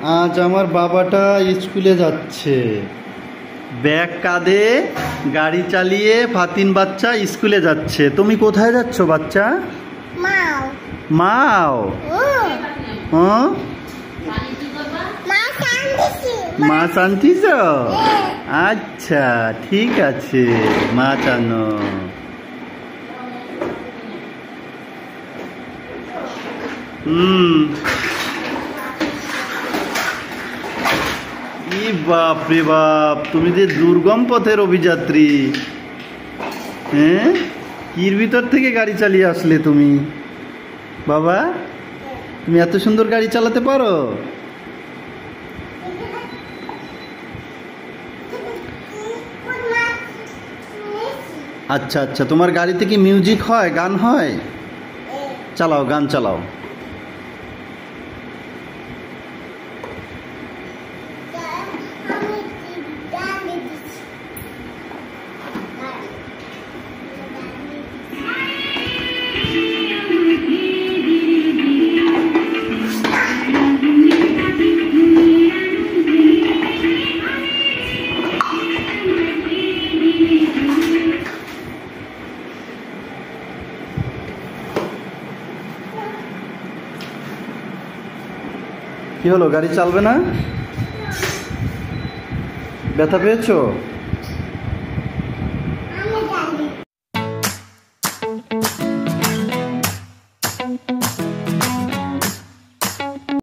আজ আমার বাবাটা স্কুলে যাচ্ছে, ব্যাগ কাঁধে গাড়ি চালিয়ে ফাতিন বাচ্চা স্কুলে যাচ্ছে। তুমি কোথায় যাচ্ছ বাচ্চা? মাও। মাও? হ্যাঁ, মাছ আনতিস? আচ্ছা ঠিক আছে, মাছ আনো। বাপ রে বাপ, তুমি যে দুর্গম পথের অভিযাত্রী। হ্যাঁ, কির ভিতর থেকে গাড়ি চালিয়ে আসলে তুমি? বাবা, তুমি এত সুন্দর গাড়ি চালাতে পারো? আচ্ছা আচ্ছা, তোমার গাড়িতে কি মিউজিক হয়, গান হয়? চালাও, গান চালাও। কি হলো, গাড়ি চালবে না? ব্যথা পেয়েছো?